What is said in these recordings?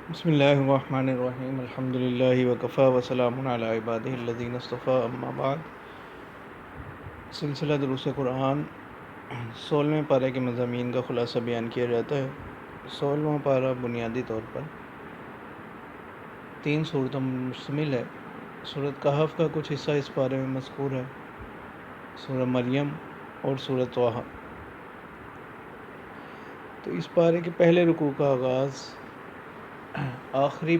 بسم اللہ الرحمن الرحیم الحمد للہ وکفا وسلام علی عبادہ الذین اصطفیٰ اما بعد۔ سلسلہ دروس قرآن 16ویں پارے کے مضامین کا خلاصہ بیان کیا جاتا ہے۔ 16واں پارہ بنیادی طور پر 3 صورتوں پر مشتمل ہے۔ سورۃ کہف کا کچھ حصہ اس پارے میں مذکور ہے، سورہ مریم اور سورۃ طٰہٰ۔ تو اس پارے کے پہلے رکوع کا آغاز آخری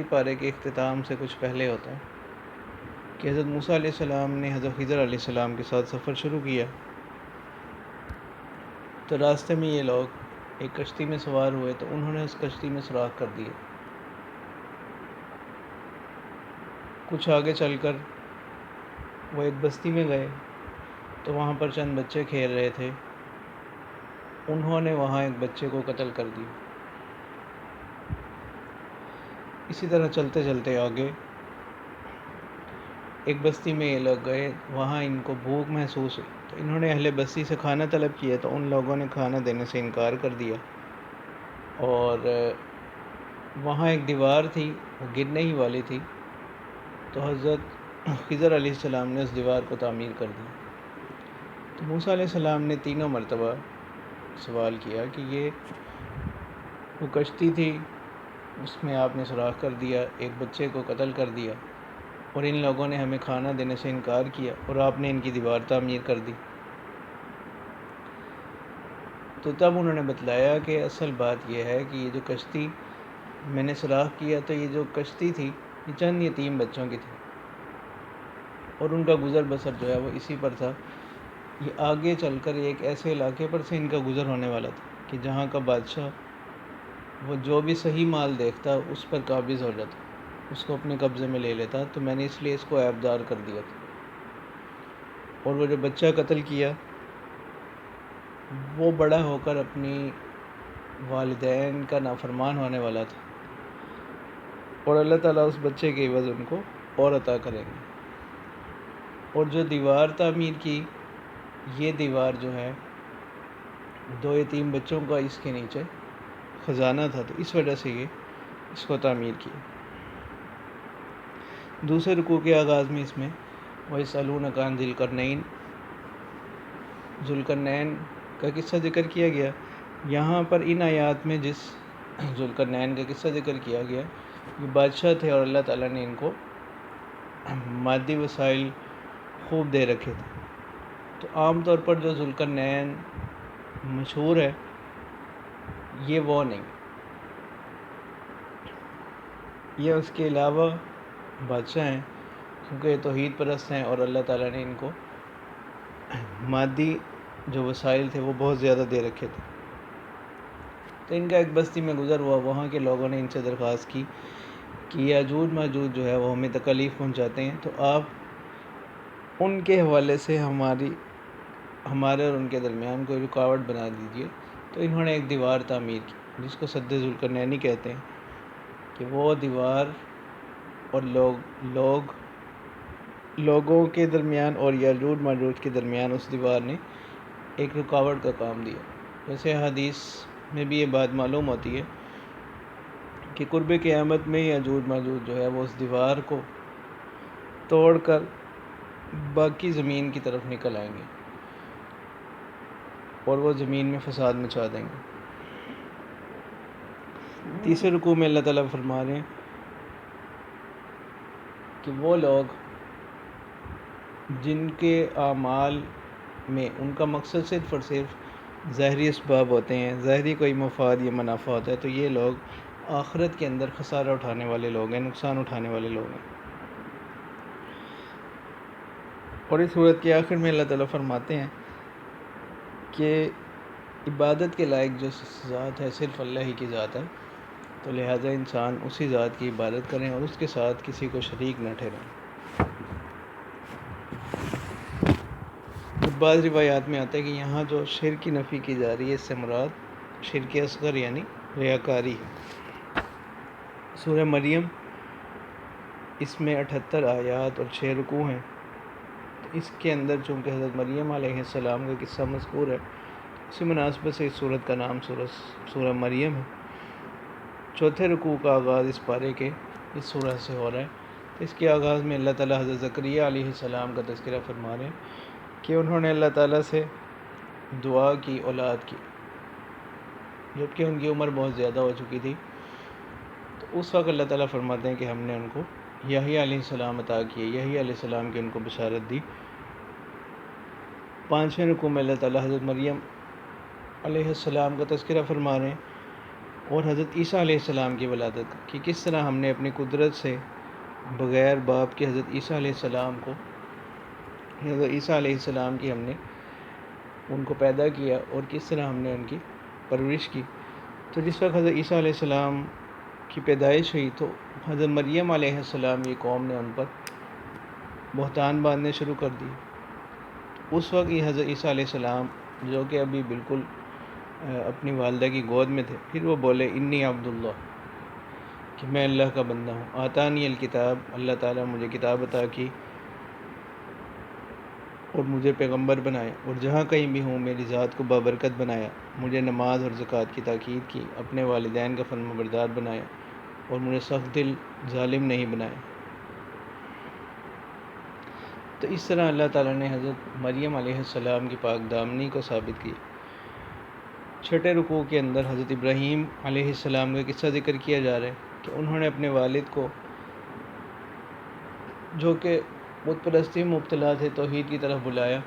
پارے کے اختتام سے کچھ پہلے ہوتا ہے کہ حضرت موسیٰ علیہ السلام نے حضرت خضر علیہ السلام کے ساتھ سفر شروع کیا، تو راستے میں یہ لوگ ایک کشتی میں سوار ہوئے، تو انہوں نے اس کشتی میں سوراخ کر دیے۔ کچھ آگے چل کر وہ ایک بستی میں گئے، تو وہاں پر چند بچے کھیل رہے تھے، انہوں نے وہاں ایک بچے کو قتل کر دیا۔ اسی طرح چلتے چلتے آگے ایک بستی میں یہ لوگ گئے، وہاں ان کو بھوک محسوس ہوئی، تو انہوں نے اہل بستی سے کھانا طلب کیا، تو ان لوگوں نے کھانا دینے سے انکار کر دیا، اور وہاں ایک دیوار تھی، وہ گرنے ہی والی تھی، تو حضرت خضر علیہ السلام نے اس دیوار کو تعمیر کر دی۔ تو موسیٰ علیہ السلام نے 3 مرتبہ سوال کیا کہ یہ وہ کشتی تھی، اس میں آپ نے سوراخ کر دیا، ایک بچے کو قتل کر دیا، اور ان لوگوں نے ہمیں کھانا دینے سے انکار کیا، اور آپ نے ان کی دیوار تعمیر کر دی۔ تو تب انہوں نے بتلایا کہ اصل بات یہ ہے کہ یہ جو کشتی میں نے سوراخ کیا، تو یہ جو کشتی تھی یہ چند یتیم بچوں کی تھی، اور ان کا گزر بسر جو ہے وہ اسی پر تھا۔ یہ آگے چل کر ایک ایسے علاقے پر سے ان کا گزر ہونے والا تھا کہ جہاں کا بادشاہ وہ جو بھی صحیح مال دیکھتا اس پر قابض ہو جاتا، اس کو اپنے قبضے میں لے لیتا، تو میں نے اس لیے اس کو عیبدار کر دیا تھا۔ اور وہ جو بچہ قتل کیا وہ بڑا ہو کر اپنی والدین کا نافرمان ہونے والا تھا، اور اللہ تعالیٰ اس بچے کے عوض ان کو اور عطا کریں گے۔ اور جو دیوار تعمیر کی، یہ دیوار جو ہے 2 یتیم بچوں کا اس کے نیچے خزانہ تھا، تو اس وجہ سے یہ اس کو تعمیر کی۔ دوسرے رکوع کے آغاز میں اس میں وَيَسْأَلُونَكَ عَنِ ذِي الْقَرْنَيْنِ، ذوالقرنین کا قصہ ذکر کیا گیا۔ یہاں پر ان آیات میں جس ذوالقرنین کا قصہ ذکر کیا گیا، یہ بادشاہ تھے، اور اللہ تعالیٰ نے ان کو مادی وسائل خوب دے رکھے تھے۔ تو عام طور پر جو ذوالقرنین مشہور ہے یہ وہ نہیں، یہ اس کے علاوہ بادشاہ ہیں، کیونکہ یہ توحید پرست ہیں، اور اللہ تعالیٰ نے ان کو مادی جو وسائل تھے وہ بہت زیادہ دے رکھے تھے۔ تو ان کا ایک بستی میں گزر ہوا، وہاں کے لوگوں نے ان سے درخواست کی کہ یاجوج ماجوج جو ہے وہ ہمیں تکلیف پہنچاتے ہیں، تو آپ ان کے حوالے سے ہمارے اور ان کے درمیان کوئی رکاوٹ بنا دیجیے۔ تو انہوں نے ایک دیوار تعمیر کی جس کو سد ذوالقرنینی کہتے ہیں، کہ وہ دیوار اور لوگوں کے درمیان اور یاجوج ماجوج کے درمیان اس دیوار نے ایک رکاوٹ کا کام دیا۔ ویسے حدیث میں بھی یہ بات معلوم ہوتی ہے کہ قرب قیامت میں یاجوج ماجوج جو ہے وہ اس دیوار کو توڑ کر باقی زمین کی طرف نکل آئیں گے، اور وہ زمین میں فساد مچا دیں گے۔ تیسرے رکوع میں اللہ تعالیٰ فرما رہے ہیں کہ وہ لوگ جن کے اعمال میں ان کا مقصد صرف اور صرف ظاہری اسباب ہوتے ہیں، ظاہری کوئی مفاد یا منافع ہوتا ہے، تو یہ لوگ آخرت کے اندر خسارہ اٹھانے والے لوگ ہیں، نقصان اٹھانے والے لوگ ہیں۔ اور اس صورت کے آخر میں اللہ تعالیٰ فرماتے ہیں کہ عبادت کے لائق جو ذات ہے صرف اللہ ہی کی ذات ہے، تو لہٰذا انسان اسی ذات کی عبادت کریں اور اس کے ساتھ کسی کو شریک نہ ٹھہرائیں۔ بعض روایات میں آتا ہے کہ یہاں جو شرک کی نفی کی جا رہی ہے، اس سے مراد شرک اصغر یعنی ریاکاری ہے۔ سورہ مریم، اس میں 78 آیات اور 6 رکوع ہیں، تو اس کے اندر چونکہ حضرت مریم علیہ السلام کا قصہ مذکور ہے، اسی مناسبت سے اس سورت کا نام سورہ مریم ہے۔ چوتھے رکوع کا آغاز اس پارے کے اس سورہ سے ہو رہا ہے۔ تو اس کے آغاز میں اللہ تعالیٰ حضرت زکریا علیہ السلام کا تذکرہ فرما رہے ہیں کہ انہوں نے اللہ تعالیٰ سے دعا کی اولاد کی، جبکہ ان کی عمر بہت زیادہ ہو چکی تھی۔ تو اس وقت اللہ تعالیٰ فرماتے ہیں کہ ہم نے ان کو یحییٰ علیہ السلام عطا کیے، یحییٰ علیہ السلام کی ان کو بشارت دی۔ پانچویں رکوع میں اللہ تعالیٰ حضرت مریم علیہ السلام کا تذکرہ فرما رہے ہیں اور حضرت عیسیٰ علیہ السلام کی ولادت کہ کس طرح ہم نے اپنی قدرت سے بغیر باپ کے حضرت عیسیٰ علیہ السلام کو، حضرت عیسیٰ علیہ السلام کی ہم نے ان کو پیدا کیا اور کس طرح ہم نے ان کی پرورش کی۔ تو جس وقت حضرت عیسیٰ علیہ السلام کی پیدائش ہوئی تو حضرت مریم علیہ السلام کی قوم نے ان پر بہتان باندھنے شروع کر دی۔ اس وقت یہ حضرت عیسیٰ علیہ السلام جو کہ ابھی بالکل اپنی والدہ کی گود میں تھے، پھر وہ بولے انی عبداللہ، کہ میں اللہ کا بندہ ہوں، آتانی الکتاب، اللہ تعالیٰ مجھے کتاب عطا کی اور مجھے پیغمبر بنایا، اور جہاں کہیں بھی ہوں میری ذات کو بابرکت بنایا، مجھے نماز اور زکوٰۃ کی تاکید کی، اپنے والدین کا فرما بردار بنایا اور مجھے سخت دل ظالم نہیں بنایا۔ تو اس طرح اللہ تعالیٰ نے حضرت مریم علیہ السلام کی پاک دامنی کو ثابت کی۔ چھٹے رکوع کے اندر حضرت ابراہیم علیہ السلام کا قصہ ذکر کیا جا رہا ہے کہ انہوں نے اپنے والد کو، جو کہ بت پرستی میں مبتلا تھے، توحید کی طرف بلایا،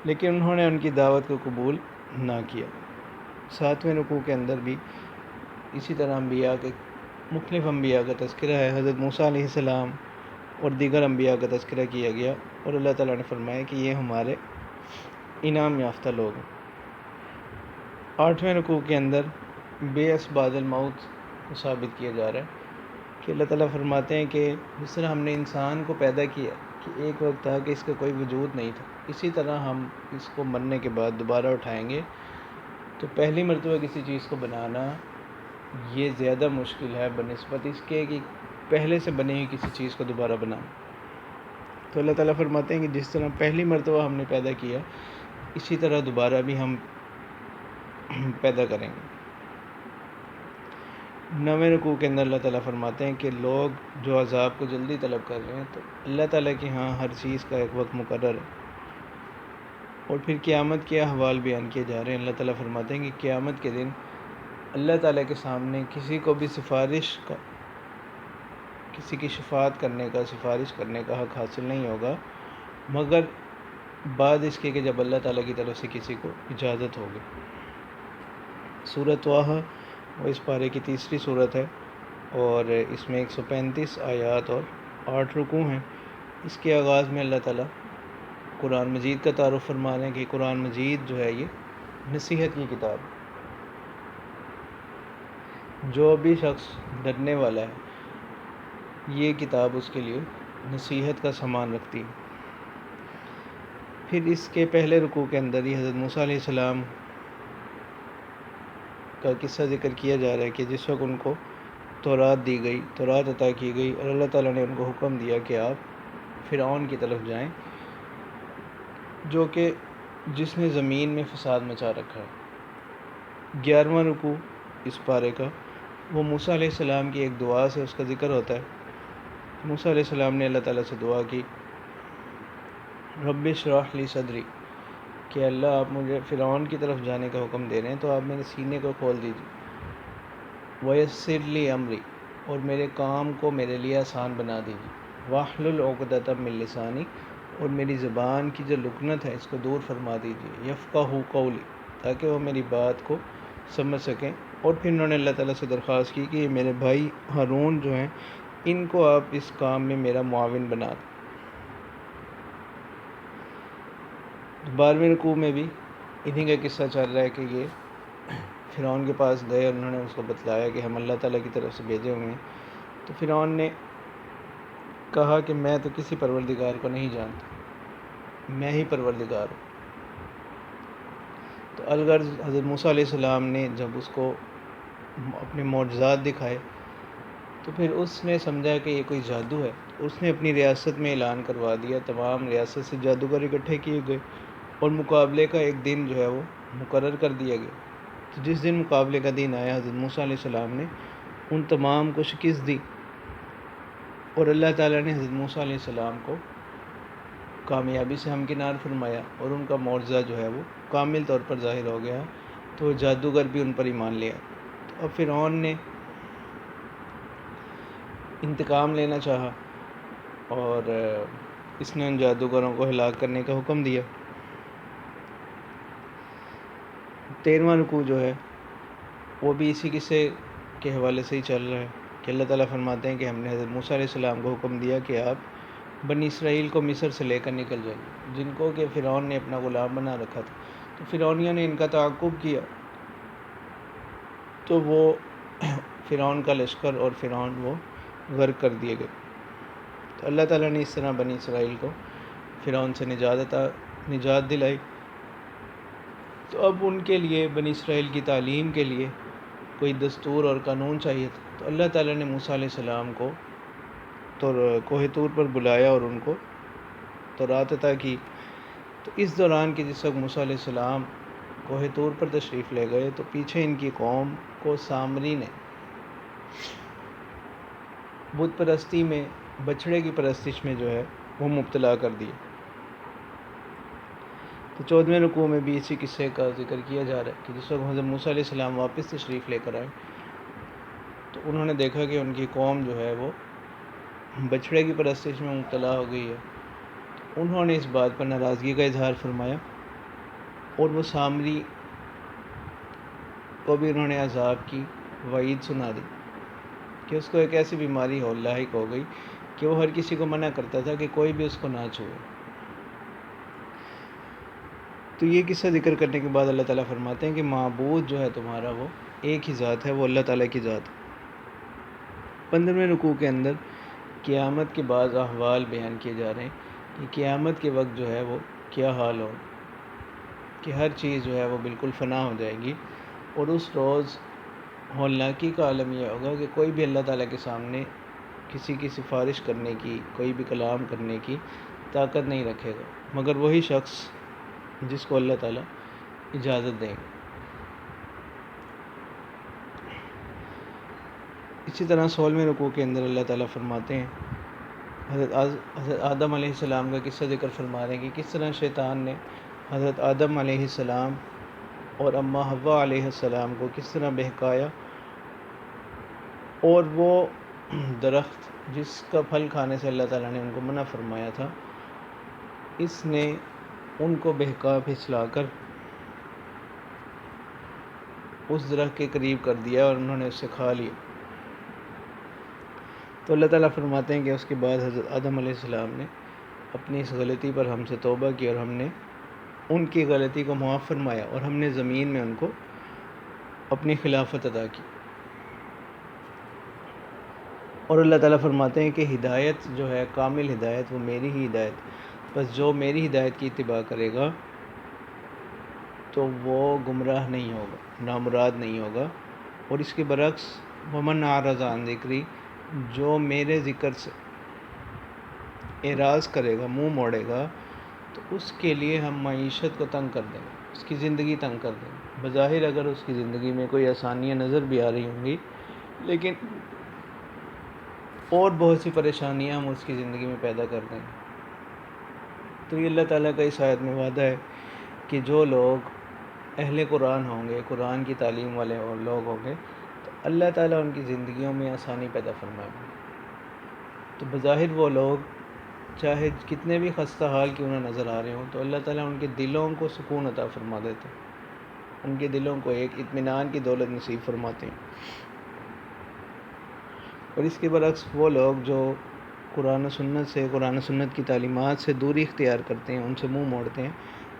لیکن انہوں نے ان کی دعوت کو قبول نہ کیا۔ ساتویں رکوع کے اندر بھی اسی طرح مختلف انبیاء کا تذکرہ ہے۔ حضرت موسیٰ علیہ السلام اور دیگر انبیاء کا تذکرہ کیا گیا اور اللہ تعالیٰ نے فرمایا کہ یہ ہمارے انعام یافتہ لوگ ہیں۔ آٹھویں رکوع کے اندر بعث بعد الموت کو ثابت کیا جا رہا ہے کہ اللہ تعالیٰ فرماتے ہیں کہ جس طرح ہم نے انسان کو پیدا کیا کہ ایک وقت تھا کہ اس کا کوئی وجود نہیں تھا، اسی طرح ہم اس کو مرنے کے بعد دوبارہ اٹھائیں گے۔ تو پہلی مرتبہ کسی چیز کو بنانا یہ زیادہ مشکل ہے بنسبت اس کے کہ پہلے سے بنی ہوئی کسی چیز کو دوبارہ بنانا۔ تو اللہ تعالیٰ فرماتے ہیں کہ جس طرح پہلی مرتبہ ہم نے پیدا کیا، اسی طرح دوبارہ بھی ہم پیدا کریں گے۔ نویں رکوع کے اندر اللہ تعالیٰ فرماتے ہیں کہ لوگ جو عذاب کو جلدی طلب کر رہے ہیں، تو اللہ تعالیٰ کے ہاں ہر چیز کا ایک وقت مقرر ہے۔ اور پھر قیامت کے احوال بیان کیے جا رہے ہیں۔ اللہ تعالیٰ فرماتے ہیں کہ قیامت کے دن اللہ تعالیٰ کے سامنے کسی کو بھی کسی کی شفاعت کرنے کا، سفارش کرنے کا حق حاصل نہیں ہوگا، مگر بعد اس کے کہ جب اللہ تعالیٰ کی طرف سے کسی کو اجازت ہوگی۔ سورۃ طٰہٰ وہ اس پارے کی تیسری صورت ہے اور اس میں 135 آیات اور 8 رکوع ہیں۔ اس کے آغاز میں اللہ تعالیٰ قرآن مجید کا تعارف فرما رہے ہیں کہ قرآن مجید جو ہے یہ نصیحت کی کتاب ہے۔ جو بھی شخص ڈرنے والا ہے یہ کتاب اس کے لیے نصیحت کا سامان رکھتی ہے۔ پھر اس کے پہلے رکوع کے اندر ہی حضرت موسیٰ علیہ السلام کا قصہ ذکر کیا جا رہا ہے کہ جس وقت ان کو تورات دی گئی، تورات عطا کی گئی اور اللہ تعالیٰ نے ان کو حکم دیا کہ آپ فرعون کی طرف جائیں، جو کہ جس نے زمین میں فساد مچا رکھا ہے۔ 11واں رکوع اس پارے کا وہ موسیٰ علیہ السلام کی ایک دعا سے اس کا ذکر ہوتا ہے۔ موسیٰ علیہ السلام نے اللہ تعالیٰ سے دعا کی، رب اشرح لی صدری، کہ اللہ آپ مجھے فرعون کی طرف جانے کا حکم دے رہے ہیں تو آپ میرے سینے کو کھول دیجیے، ویسر لی امری، اور میرے کام کو میرے لیے آسان بنا دیجیے، واحلل عقدۃ من لسانی، اور میری زبان کی جو لکنت ہے اس کو دور فرما دیجیے، یفقہوا قولی، تاکہ وہ میری بات کو سمجھ سکیں۔ اور پھر انہوں نے اللہ تعالیٰ سے درخواست کی کہ میرے بھائی ہارون جو ہیں ان کو آپ اس کام میں میرا معاون بنا دیں۔ 12ویں رکوع میں بھی انہی کا قصہ چل رہا ہے کہ یہ فرعون کے پاس گئے اور انہوں نے اس کو بتلایا کہ ہم اللہ تعالیٰ کی طرف سے بھیجے ہوئے ہیں۔ تو فرعون نے کہا کہ میں تو کسی پروردگار کو نہیں جانتا، میں ہی پروردگار ہوں۔ تو الغرض حضرت موسیٰ علیہ السلام نے جب اس کو اپنے معجزات دکھائے تو پھر اس نے سمجھا کہ یہ کوئی جادو ہے۔ اس نے اپنی ریاست میں اعلان کروا دیا، تمام ریاست سے جادوگر اکٹھے کیے گئے اور مقابلے کا ایک دن جو ہے وہ مقرر کر دیا گیا تو جس دن مقابلے کا دن آیا حضرت موسیٰ علیہ السلام نے ان تمام کو شکست دی، اور اللہ تعالیٰ نے حضرت موسیٰ علیہ السلام کو کامیابی سے ہمکنار فرمایا، اور ان کا معجزہ جو ہے وہ کامل طور پر ظاہر ہو گیا، تو جادوگر بھی ان پر ایمان لیا۔ تو اب فرعون نے انتقام لینا چاہا اور اس نے ان جادوگروں کو ہلاک کرنے کا حکم دیا۔ 13واں رکوع جو ہے وہ بھی اسی قصے کے حوالے سے ہی چل رہا ہے کہ اللہ تعالیٰ فرماتے ہیں کہ ہم نے حضرت موسیٰ علیہ السلام کو حکم دیا کہ آپ بنی اسرائیل کو مصر سے لے کر نکل جائیں، جن کو کہ فرعون نے اپنا غلام بنا رکھا تھا۔ تو فرعونیوں نے ان کا تعاقب کیا، تو وہ فرعون کا لشکر اور فرعون وہ غرق کر دیے گئے۔ تو اللہ تعالیٰ نے اس طرح بنی اسرائیل کو فرعون سے نجات دلائی۔ تو اب ان کے لیے، بنی اسرائیل کی تعلیم کے لیے کوئی دستور اور قانون چاہیے تھا۔ تو اللہ تعالیٰ نے موسیٰ علیہ السلام کو تو کوہ طور پر بلایا اور ان کو تورات عطا کی۔ تو اس دوران کہ جس وقت موسیٰ علیہ السلام کوہ طور پر تشریف لے گئے، تو پیچھے ان کی قوم کو سامری نے بت پرستی میں، بچھڑے کی پرستش میں جو ہے وہ مبتلا کر دی۔ تو 14ویں رکوع میں بھی اسی قصے کا ذکر کیا جا رہا ہے کہ جس وقت حضرت موسیٰ علیہ السلام واپس تشریف لے کر آئے، تو انہوں نے دیکھا کہ ان کی قوم جو ہے وہ بچھڑے کی پرستش میں مبتلا ہو گئی ہے۔ تو انہوں نے اس بات پر ناراضگی کا اظہار فرمایا، اور وہ سامری کو بھی انہوں نے عذاب کی وعید سنا دی کہ اس کو ایک ایسی بیماری لاحق ہو گئی کہ وہ ہر کسی کو منع کرتا تھا کہ کوئی بھی اس کو نہ چھوئے۔ تو یہ قصہ ذکر کرنے کے بعد اللہ تعالیٰ فرماتے ہیں کہ معبود جو ہے تمہارا وہ ایک ہی ذات ہے، وہ اللہ تعالیٰ کی ذات ہے۔ 15ویں رکوع کے اندر قیامت کے بعض احوال بیان کیے جا رہے ہیں کہ قیامت کے وقت جو ہے وہ کیا حال ہو، کہ ہر چیز جو ہے وہ بالکل فنا ہو جائے گی، اور اس روز ہولناکی کا عالم یہ ہوگا کہ کوئی بھی اللہ تعالیٰ کے سامنے کسی کی سفارش کرنے کی، کوئی بھی کلام کرنے کی طاقت نہیں رکھے گا، مگر وہی شخص جس کو اللہ تعالیٰ اجازت دیں گے۔ اسی طرح 16ویں رکوع کے اندر اللہ تعالیٰ فرماتے ہیں، حضرت آدم علیہ السلام کا قصہ ذکر فرما رہے ہیں کہ کس طرح شیطان نے حضرت آدم علیہ السلام اور اماں حوا علیہ السلام کو کس طرح بہکایا، اور وہ درخت جس کا پھل کھانے سے اللہ تعالیٰ نے ان کو منع فرمایا تھا، اس نے ان کو بہکا پھسلا کر اس درخت کے قریب کر دیا اور انہوں نے اس سے کھا لیا۔ تو اللہ تعالیٰ فرماتے ہیں کہ اس کے بعد حضرت آدم علیہ السلام نے اپنی اس غلطی پر ہم سے توبہ کی، اور ہم نے ان کی غلطی کو معاف فرمایا، اور ہم نے زمین میں ان کو اپنی خلافت عطا کی۔ اور اللہ تعالیٰ فرماتے ہیں کہ ہدایت جو ہے، کامل ہدایت، وہ میری ہی ہدایت، بس جو میری ہدایت کی اتباع کرے گا تو وہ گمراہ نہیں ہوگا، نامراد نہیں ہوگا۔ اور اس کے برعکس ومن اعرض عن ذکری، جو میرے ذکر سے اعراض کرے گا، منہ موڑے گا، تو اس کے لیے ہم معیشت کو تنگ کر دیں گے، اس کی زندگی تنگ کر دیں گے۔ بظاہر اگر اس کی زندگی میں کوئی آسانیاں نظر بھی آ رہی ہوں گی، لیکن اور بہت سی پریشانیاں ہم اس کی زندگی میں پیدا کر دیں گے۔ تو یہ اللہ تعالیٰ کا اس آیت میں وعدہ ہے کہ جو لوگ اہل قرآن ہوں گے، قرآن کی تعلیم والے اور لوگ ہوں گے، تو اللہ تعالیٰ ان کی زندگیوں میں آسانی پیدا فرمائے گا۔ تو بظاہر وہ لوگ چاہے کتنے بھی خستہ حال کیوں نہ نظر آ رہے ہوں، تو اللہ تعالیٰ ان کے دلوں کو سکون عطا فرما دیتے ہیں، ان کے دلوں کو ایک اطمینان کی دولت نصیب فرماتے ہیں۔ اور اس کے برعکس وہ لوگ جو قرآن و سنت کی تعلیمات سے دوری اختیار کرتے ہیں، ان سے منہ موڑتے ہیں،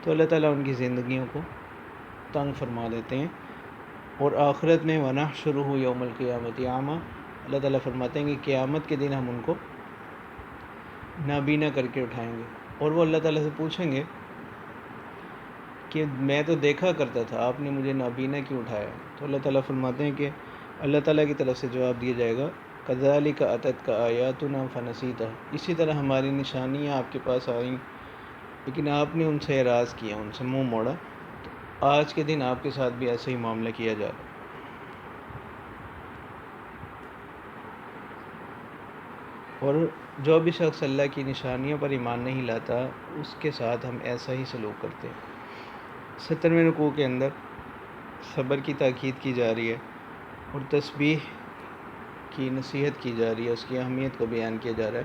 تو اللہ تعالیٰ ان کی زندگیوں کو تنگ فرما دیتے ہیں۔ اور آخرت میں وَنَحْشُرُهُ يَوْمَ الْقِيَامَةِ أَعْمَىٰ، اللہ تعالیٰ فرماتے ہیں کہ قیامت کے دن ہم ان کو نابینا کر کے اٹھائیں گے، اور وہ اللہ تعالیٰ سے پوچھیں گے کہ میں تو دیکھا کرتا تھا، آپ نے مجھے نابینا کیوں اٹھایا؟ تو اللہ تعالیٰ فرماتے ہیں کہ اللہ تعالیٰ کی طرف سے جواب دیا جائے گا، كَذَلِكَ أَتَتْكَ آيَاتُنَا فَنَسِيتَهَا، اسی طرح ہماری نشانیاں آپ کے پاس آئیں، لیکن آپ نے ان سے اعراض کیا، ان سے منہ موڑا، تو آج کے دن آپ کے ساتھ بھی ایسا ہی معاملہ کیا جا رہا ہے. اور جو بھی شخص اللہ کی نشانیوں پر ایمان نہیں لاتا اس کے ساتھ ہم ایسا ہی سلوک کرتے ہیں. 70ویں رکوع کے اندر صبر کی تاکید کی جا رہی ہے اور تسبیح کی نصیحت کی جا رہی ہے، اس کی اہمیت کو بیان کیا جا رہا ہے.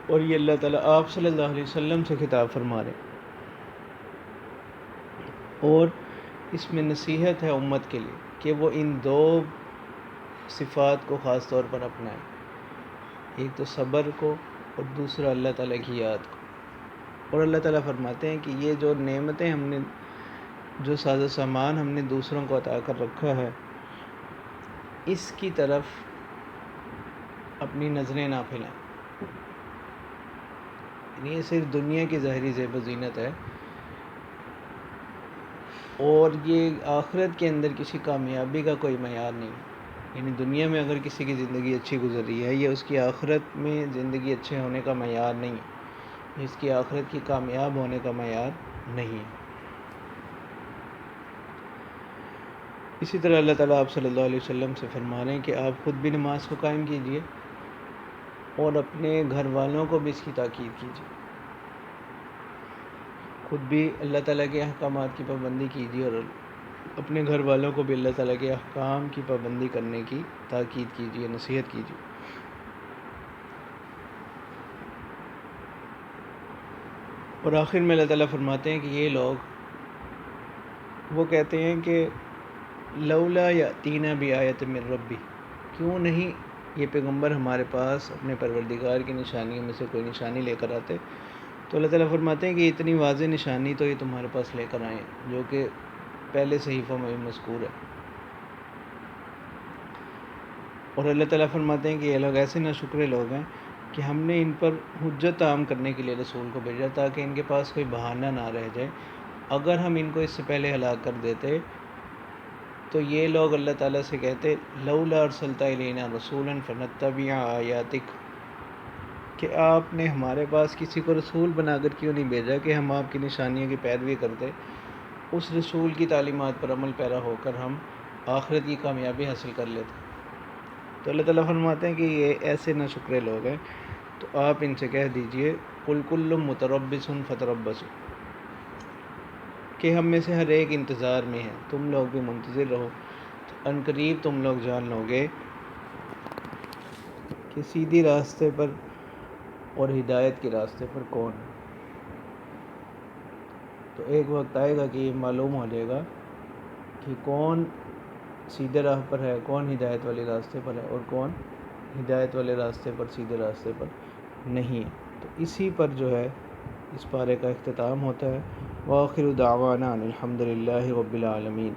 اور یہ اللہ تعالیٰ آپ صلی اللہ علیہ وسلم سے خطاب فرما رہے ہیں، اور اس میں نصیحت ہے امت کے لیے کہ وہ ان دو صفات کو خاص طور پر اپنائیں، ایک تو صبر کو اور دوسرا اللہ تعالیٰ کی یاد کو. اور اللہ تعالیٰ فرماتے ہیں کہ یہ جو نعمتیں ہم نے، جو ساز و سامان ہم نے دوسروں کو عطا کر رکھا ہے، اس کی طرف اپنی نظریں نہ پھیلائیں. یعنی یہ صرف دنیا کی ظاہری زیب و زینت ہے، اور یہ آخرت کے اندر کسی کامیابی کا کوئی معیار نہیں ہے. یعنی دنیا میں اگر کسی کی زندگی اچھی گزر رہی ہے، یہ اس کی آخرت میں زندگی اچھے ہونے کا معیار نہیں ہے، اس کی آخرت کی کامیاب ہونے کا معیار نہیں ہے. اسی طرح اللہ تعالیٰ آپ صلی اللہ علیہ وسلم سے فرما رہے ہیں کہ آپ خود بھی نماز کو قائم کیجئے اور اپنے گھر والوں کو بھی اس کی تاکید کیجیے. خود بھی اللہ تعالیٰ کے احکامات کی پابندی کیجیے اور اپنے گھر والوں کو بھی اللہ تعالیٰ کے احکام کی پابندی کرنے کی تاکید کیجیے، نصیحت کیجیے. اور آخر میں اللہ تعالیٰ فرماتے ہیں کہ یہ لوگ وہ کہتے ہیں کہ لولا یاتینا بآیۃ من ربی، کیوں نہیں یہ پیغمبر ہمارے پاس اپنے پروردگار کی نشانیوں میں سے کوئی نشانی لے کر آتے. تو اللہ تعالیٰ فرماتے ہیں کہ اتنی واضح نشانی تو یہ تمہارے پاس لے کر آئے ہیں، جو کہ پہلے صحیفوں میں بھی مذکور ہے. اور اللہ تعالیٰ فرماتے ہیں کہ یہ لوگ ایسے ناشکرے لوگ ہیں کہ ہم نے ان پر حجت عام کرنے کے لیے رسول کو بھیجا تاکہ ان کے پاس کوئی بہانہ نہ رہ جائے. اگر ہم ان کو اس سے پہلے ہلاک کر دیتے تو یہ لوگ اللہ تعالیٰ سے کہتے لولا ارسلت الینا رسولا فنتبع آیاتک، کہ آپ نے ہمارے پاس کسی کو رسول بنا کر کیوں نہیں بھیجا کہ ہم آپ کی نشانیوں کی پیروی کرتے، اس رسول کی تعلیمات پر عمل پیرا ہو کر ہم آخرت کی کامیابی حاصل کر لیتے. تو اللہ تعالیٰ فرماتے ہیں کہ یہ ایسے ناشکرے لوگ ہیں. تو آپ ان سے کہہ دیجئے قل کل متربص فتربصوا، کہ ہم میں سے ہر ایک انتظار میں ہے، تم لوگ بھی منتظر رہو. تو ان قریب تم لوگ جان لو گے کہ سیدھی راستے پر اور ہدایت کے راستے پر کون ہے. تو ایک وقت آئے گا کہ یہ معلوم ہو جائے گا کہ کون سیدھے راہ پر ہے، کون ہدایت والے راستے پر ہے اور کون ہدایت والے راستے پر، سیدھے راستے پر نہیں ہے. تو اسی پر جو ہے اس پارے کا اختتام ہوتا ہے. وآخر دعوانا ان الحمد للہ رب العالمین.